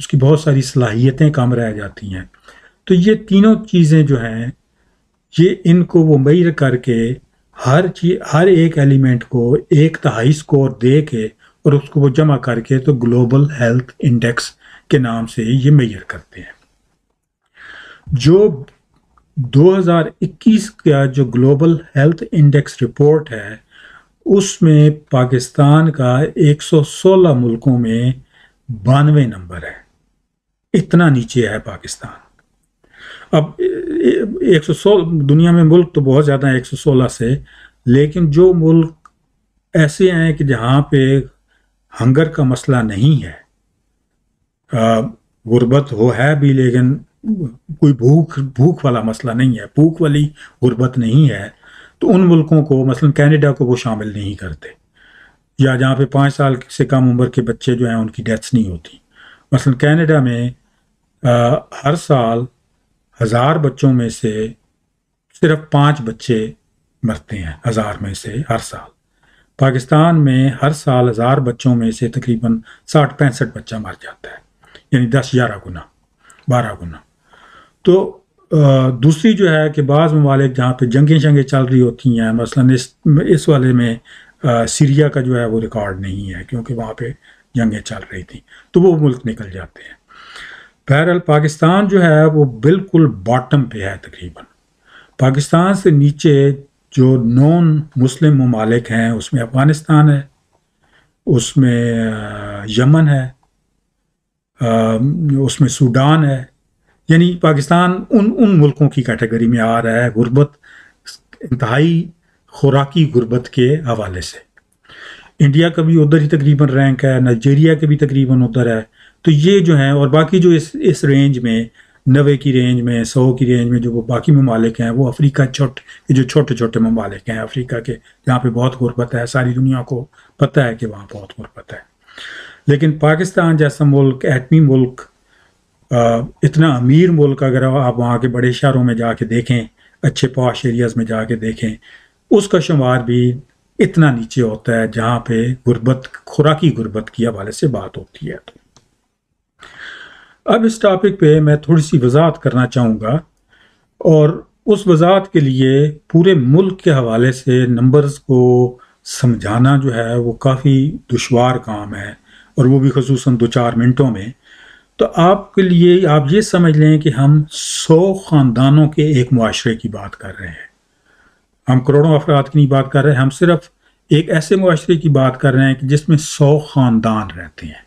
اس کی بہت ساری صلاحیتیں کم رہ جاتی ہیں. تو یہ تینوں چیزیں جو ہیں یہ ان کو وہ میئر کر کے ہر ایک ایلیمنٹ کو 1/3 اسکور دے کے اور اس کو وہ جمع کر کے تو گلوبل ہیلتھ انڈیکس کے نام سے یہ میئر کرتے ہیں. جو 2021 کا جو گلوبل ہیلتھ انڈیکس رپورٹ ہے اس میں پاکستان کا 116 ملکوں میں 92 نمبر ہے. اتنا نیچے ہے پاکستان. اب 116 دنیا میں ملک تو بہت زیادہ ہیں 116 سے، لیکن جو ملک ایسے ہیں کہ جہاں پہ ہنگر کا مسئلہ نہیں ہے، غربت ہو ہے بھی لیکن کوئی بھوک والا مسئلہ نہیں ہے، بھوک والی غربت نہیں ہے، تو ان ملکوں کو مثلا کینیڈا کو وہ شامل نہیں کرتے، یا جہاں پہ 5 سال سے کم عمر کے بچے جو ہیں ان کی ڈیتھس نہیں ہوتی. مثلا کینیڈا میں ہر سال 1000 بچوں میں سے صرف 5 بچے مرتے ہیں 1000 میں سے ہر سال. پاکستان میں ہر سال 1000 بچوں میں سے تقریباً 60-65 بچہ مر جاتا ہے، یعنی 10-11 گنا 12 گنا. تو دوسری جو ہے کہ بعض ممالک جہاں پہ جنگیں چل رہی ہوتی ہیں، مثلا اس والے میں سیریا کا جو ہے وہ ریکارڈ نہیں ہے کیونکہ وہاں پہ جنگیں چل رہی تھیں، تو وہ ملک نکل جاتے ہیں. بہرحال پاکستان جو ہے وہ بالکل باٹم پہ ہے. تقریباً پاکستان سے نیچے جو نون مسلم ممالک ہیں اس میں افغانستان ہے، اس میں یمن ہے، اس میں سوڈان ہے. یعنی پاکستان ان ملکوں کی کیٹیگری میں آ رہا ہے غربت، انتہائی خوراکی غربت کے حوالے سے. انڈیا کا بھی ادھر ہی تقریباً رینک ہے، نائجیریا کے بھی تقریباً ادھر ہے. تو یہ جو ہیں اور باقی جو اس رینج میں 90 کی رینج میں 100 کی رینج میں جو وہ باقی ممالک ہیں وہ افریقہ جو چھوٹے چھوٹے ممالک ہیں افریقہ کے، جہاں پہ بہت غربت ہے. ساری دنیا کو پتہ ہے کہ وہاں بہت غربت ہے. لیکن پاکستان جیسا ملک، ایٹمی ملک، اتنا امیر ملک، اگر آپ وہاں کے بڑے شہروں میں جا کے دیکھیں، اچھے پاش ایریاز میں جا کے دیکھیں، اس کا شمار بھی اتنا نیچے ہوتا ہے جہاں پہ غربت، خوراکی غربت کی حوالے سے بات ہوتی ہے. اب اس ٹاپک پہ میں تھوڑی سی وضاحت کرنا چاہوں گا، اور اس وضاحت کے لیے پورے ملک کے حوالے سے نمبرز کو سمجھانا جو ہے وہ کافی دشوار کام ہے، اور وہ بھی خصوصاً 2-4 منٹوں میں. تو آپ کے لیے آپ یہ سمجھ لیں کہ ہم 100 خاندانوں کے ایک معاشرے کی بات کر رہے ہیں. ہم کروڑوں افراد کی نہیں بات کر رہے ہیں، ہم صرف ایک ایسے معاشرے کی بات کر رہے ہیں کہ جس میں 100 خاندان رہتے ہیں.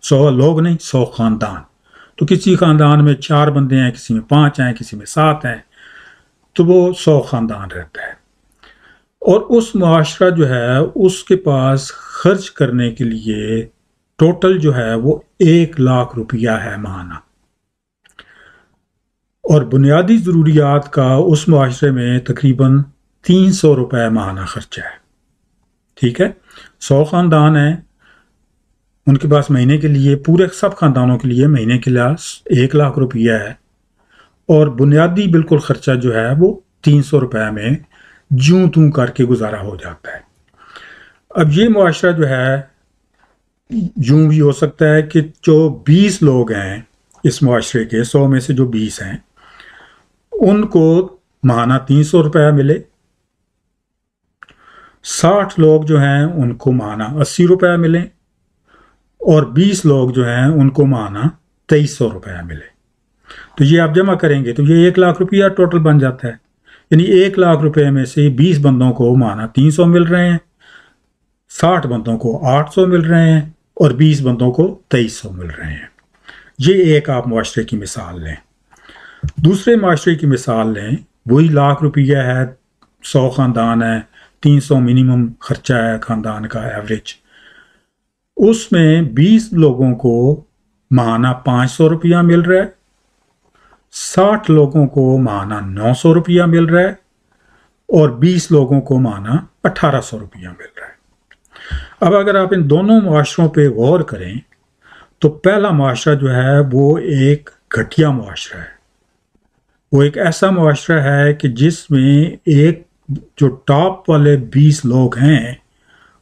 100 لوگ نہیں، 100 خاندان. تو کسی خاندان میں 4 بندے ہیں، کسی میں 5 ہیں، کسی میں 7 ہیں، تو وہ 100 خاندان رہتا ہے. اور اس معاشرہ جو ہے اس کے پاس خرچ کرنے کے لیے ٹوٹل جو ہے وہ 1,00,000 روپیہ ہے ماہانہ. اور بنیادی ضروریات کا اس معاشرے میں تقریباً 300 روپے ماہانہ خرچہ ہے. ٹھیک ہے، 100 خاندان ہیں، ان کے پاس مہینے کے لیے، پورے سب خاندانوں کے لیے مہینے کے لیے 1,00,000 روپیہ ہے، اور بنیادی بالکل خرچہ جو ہے وہ 300 روپے میں جوں توں کر کے گزارا ہو جاتا ہے. اب یہ معاشرہ جو ہے یوں بھی ہو سکتا ہے کہ جو 20 لوگ ہیں اس معاشرے کے، 100 میں سے جو 20 ہیں ان کو ماہانہ 300 روپے ملے. 60 لوگ جو ہیں ان کو ماہانہ 80 روپے ملیں، اور 20 لوگ جو ہیں ان کو ماہانہ 2300 روپے ملے. تو یہ آپ جمع کریں گے تو یہ 1,00,000 روپیہ ٹوٹل بن جاتا ہے. یعنی 1,00,000 روپے میں سے 20 بندوں کو ماہانہ 300 مل رہے ہیں، 60 بندوں کو 800 مل رہے ہیں، اور 20 بندوں کو 2300 مل رہے ہیں. یہ ایک آپ معاشرے کی مثال لیں. دوسرے معاشرے کی مثال لیں، وہی 1,00,000 روپیہ ہے، 100 خاندان ہے، 300 منیمم خرچہ ہے خاندان کا ایوریج. اس میں 20 لوگوں کو ماہانہ 500 روپیہ مل رہا ہے، 60 لوگوں کو ماہانہ 900 روپیہ مل رہا ہے، اور 20 لوگوں کو ماہانہ 1,800 روپیہ مل رہا ہے. اب اگر آپ ان دونوں معاشروں پہ غور کریں تو پہلا معاشرہ جو ہے وہ ایک گھٹیا معاشرہ ہے. وہ ایک ایسا معاشرہ ہے کہ جس میں ایک جو ٹاپ والے 20 لوگ ہیں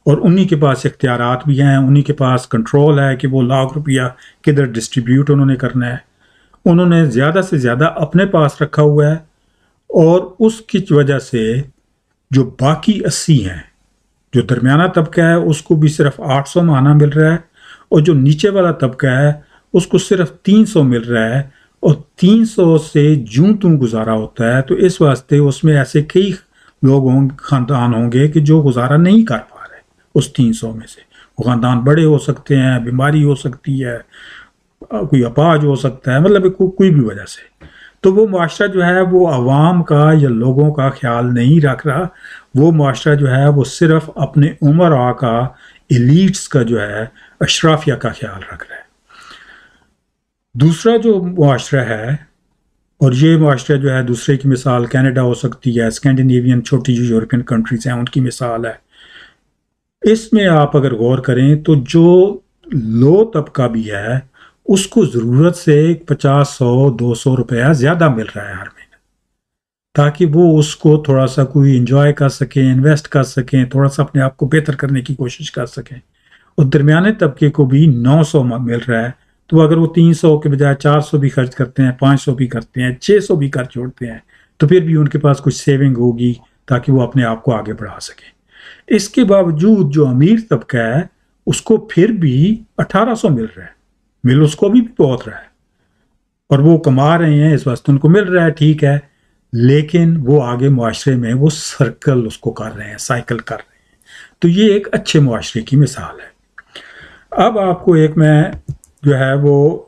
اور انہی کے پاس اختیارات بھی ہیں، انہی کے پاس کنٹرول ہے کہ وہ لاکھ روپیہ کدھر ڈسٹریبیوٹ انہوں نے کرنا ہے. انہوں نے زیادہ سے زیادہ اپنے پاس رکھا ہوا ہے، اور اس کی وجہ سے جو باقی 80 ہیں، جو درمیانہ طبقہ ہے، اس کو بھی صرف 800 ماہانہ مل رہا ہے، اور جو نیچے والا طبقہ ہے اس کو صرف 300 مل رہا ہے. اور 300 سے جوں توں گزارا ہوتا ہے، تو اس واسطے اس میں ایسے کئی لوگ خاندان ہوں گے کہ جو گزارا نہیں کر پا رہے اس 300 میں سے. وہ خاندان بڑے ہو سکتے ہیں، بیماری ہو سکتی ہے، کوئی اپاہج ہو سکتا ہے، مطلب کوئی بھی وجہ سے. تو وہ معاشرہ جو ہے وہ عوام کا یا لوگوں کا خیال نہیں رکھ رہا. وہ معاشرہ جو ہے وہ صرف اپنے عمرا کا، ایلیٹس کا جو ہے، اشرافیہ کا خیال رکھ رہا ہے. دوسرا جو معاشرہ ہے، اور یہ معاشرہ جو ہے دوسرے کی مثال کینیڈا ہو سکتی ہے، اسکینڈینیوین چھوٹی جو یورپین کنٹریز ہیں ان کی مثال ہے. اس میں آپ اگر غور کریں تو جو لو طبقہ بھی ہے اس کو ضرورت سے 50-100-200 روپیہ زیادہ مل رہا ہے ہر مہینے، تاکہ وہ اس کو تھوڑا سا کوئی انجوائے کر سکیں، انویسٹ کر سکیں، تھوڑا سا اپنے آپ کو بہتر کرنے کی کوشش کر سکیں. اور درمیانے طبقے کو بھی 900 مل رہا ہے. تو اگر وہ 300 کے بجائے 400 بھی خرچ کرتے ہیں، 500 بھی کرتے ہیں، 600 بھی خرچ چھوڑتے ہیں، تو پھر بھی ان کے پاس کچھ سیونگ ہوگی تاکہ وہ اپنے آپ کو آگے بڑھا سکیں. اس کے باوجود جو امیر طبقہ ہے اس کو پھر بھی 1800 مل رہا ہے. مل اس کو بھی بہت رہا ہے، اور وہ کما رہے ہیں، اس واسطے ان کو مل رہا ہے، ٹھیک ہے. لیکن وہ آگے معاشرے میں وہ سرکل اس کو کر رہے ہیں، سائیکل کر رہے ہیں. تو یہ ایک اچھے معاشرے کی مثال ہے. اب آپ کو ایک میں جو ہے وہ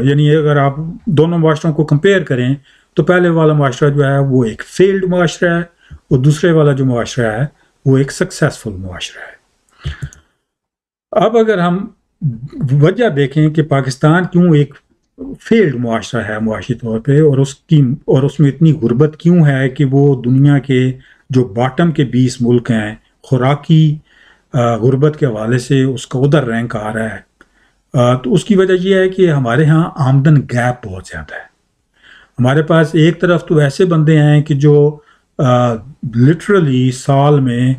یعنی اگر آپ دونوں معاشروں کو کمپیئر کریں تو پہلے والا معاشرہ جو ہے وہ ایک فیلڈ معاشرہ ہے، اور دوسرے والا جو معاشرہ ہے وہ ایک سکسیسفل معاشرہ ہے. اب اگر ہم وجہ دیکھیں کہ پاکستان کیوں ایک فیلڈ معاشرہ ہے معاشی طور پہ، اور اس میں اتنی غربت کیوں ہے کہ وہ دنیا کے جو باٹم کے 20 ملک ہیں خوراکی غربت کے حوالے سے اس کا ادھر رینک آ رہا ہے. تو اس کی وجہ یہ ہے کہ ہمارے ہاں آمدن گیپ بہت زیادہ ہے. ہمارے پاس ایک طرف تو ایسے بندے ہیں کہ جو لٹرلی سال میں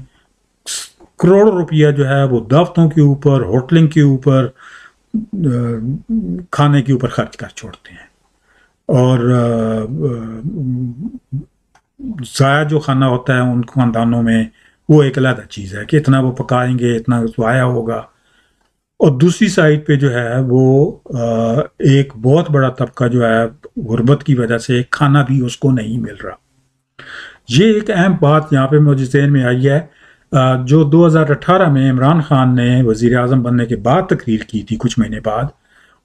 کروڑوں روپیہ جو ہے وہ دعوتوں کے اوپر، ہوٹلنگ کے اوپر، کھانے کے اوپر خرچ کر چھوڑتے ہیں. اور ضائع جو کھانا ہوتا ہے ان خاندانوں میں وہ ایک علیحدہ چیز ہے کہ اتنا وہ پکائیں گے، اتنا ضائع ہوگا. اور دوسری سائڈ پہ جو ہے وہ ایک بہت بڑا طبقہ جو ہے غربت کی وجہ سے کھانا بھی اس کو نہیں مل رہا. یہ ایک اہم بات یہاں پہ مجھے ذہن میں آئی ہے. جو 2018 میں عمران خان نے وزیر اعظم بننے کے بعد تقریر کی تھی کچھ مہینے بعد،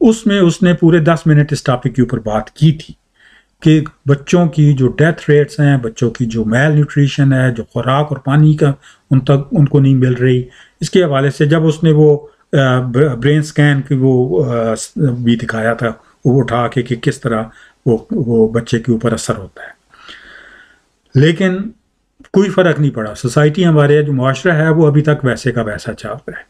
اس میں اس نے پورے 10 منٹ اس ٹاپک کے اوپر بات کی تھی کہ بچوں کی جو ڈیتھ ریٹس ہیں، بچوں کی جو میل نیوٹریشن ہے، جو خوراک اور پانی کا ان کو نہیں مل رہی، اس کے حوالے سے جب اس نے وہ برین سکین کی وہ بھی دکھایا تھا وہ اٹھا کے کہ کس طرح وہ بچے کے اوپر اثر ہوتا ہے. لیکن کوئی فرق نہیں پڑا. سوسائٹی ہمارے جو معاشرہ ہے وہ ابھی تک ویسے کا ویسا چل رہا ہے.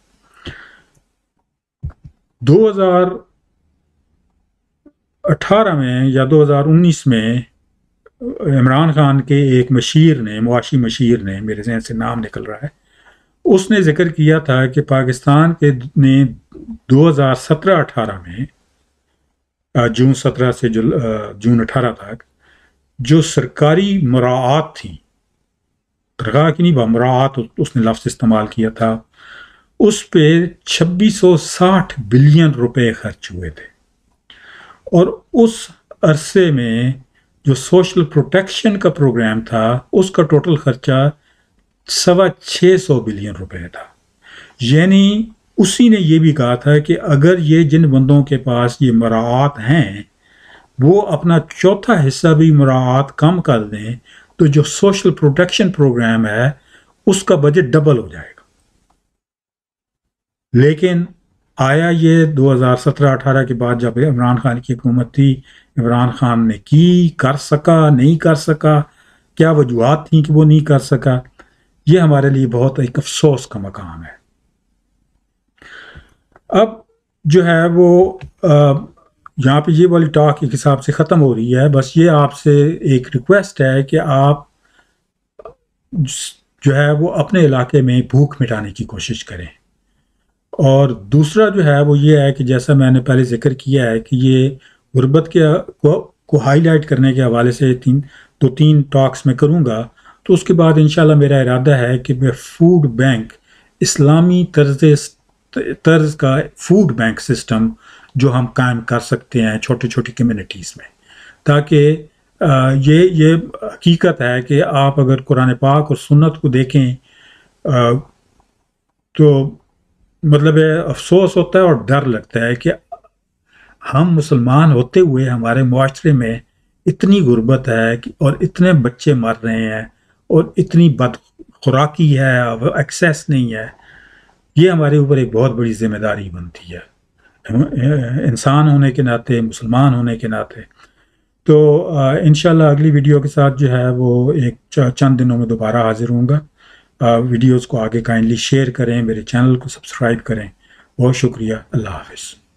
2018 میں یا 2019 میں عمران خان کے ایک مشیر نے، معاشی مشیر نے، میرے ذہن سے نام نکل رہا ہے، اس نے ذکر کیا تھا کہ پاکستان کے نے 2017-18 میں جون 17 سے جون 18 تک جو سرکاری مراعات تھیں، تنخواہ کی نہیں، مراعات اس نے لفظ استعمال کیا تھا، اس پہ 2660 بلین روپے خرچ ہوئے تھے. اور اس عرصے میں جو سوشل پروٹیکشن کا پروگرام تھا اس کا ٹوٹل خرچہ 650 بلین روپے تھا. یعنی اسی نے یہ بھی کہا تھا کہ اگر یہ جن بندوں کے پاس یہ مراعات ہیں وہ اپنا چوتھا حصہ بھی مراعات کم کر دیں تو جو سوشل پروٹیکشن پروگرام ہے اس کا بجٹ ڈبل ہو جائے گا. لیکن آیا یہ 2017-18 کے بعد جب عمران خان کی حکومت تھی، عمران خان نے کر سکا، نہیں کر سکا، کیا وجوہات تھیں کہ وہ نہیں کر سکا، یہ ہمارے لیے بہت ایک افسوس کا مقام ہے. اب جو ہے وہ یہاں پہ یہ والی ٹاک ایک حساب سے ختم ہو رہی ہے. بس یہ آپ سے ایک ریکویسٹ ہے کہ آپ جو ہے وہ اپنے علاقے میں بھوک مٹانے کی کوشش کریں۔ اور دوسرا جو ہے وہ یہ ہے کہ جیسا میں نے پہلے ذکر کیا ہے کہ یہ غربت کے کو ہائی لائٹ کرنے کے حوالے سے دو تین ٹاکس میں کروں گا، تو اس کے بعد انشاءاللہ میرا ارادہ ہے کہ میں فوڈ بینک، اسلامی طرز کا فوڈ بینک سسٹم جو ہم قائم کر سکتے ہیں چھوٹی چھوٹی کمیونٹیز میں، تاکہ یہ حقیقت ہے کہ آپ اگر قرآن پاک اور سنت کو دیکھیں تو مطلب افسوس ہوتا ہے اور ڈر لگتا ہے کہ ہم مسلمان ہوتے ہوئے ہمارے معاشرے میں اتنی غربت ہے اور اتنے بچے مر رہے ہیں اور اتنی بد خوراکی ہے، ایکسیس نہیں ہے۔ یہ ہمارے اوپر ایک بہت بڑی ذمہ داری بنتی ہے انسان ہونے کے ناطے، مسلمان ہونے کے ناطے۔ تو انشاءاللہ اگلی ویڈیو کے ساتھ جو ہے وہ ایک چند دنوں میں دوبارہ حاضر ہوں گا۔ ویڈیوز کو آگے کائنڈلی شیئر کریں، میرے چینل کو سبسکرائب کریں۔ بہت شکریہ، اللہ حافظ۔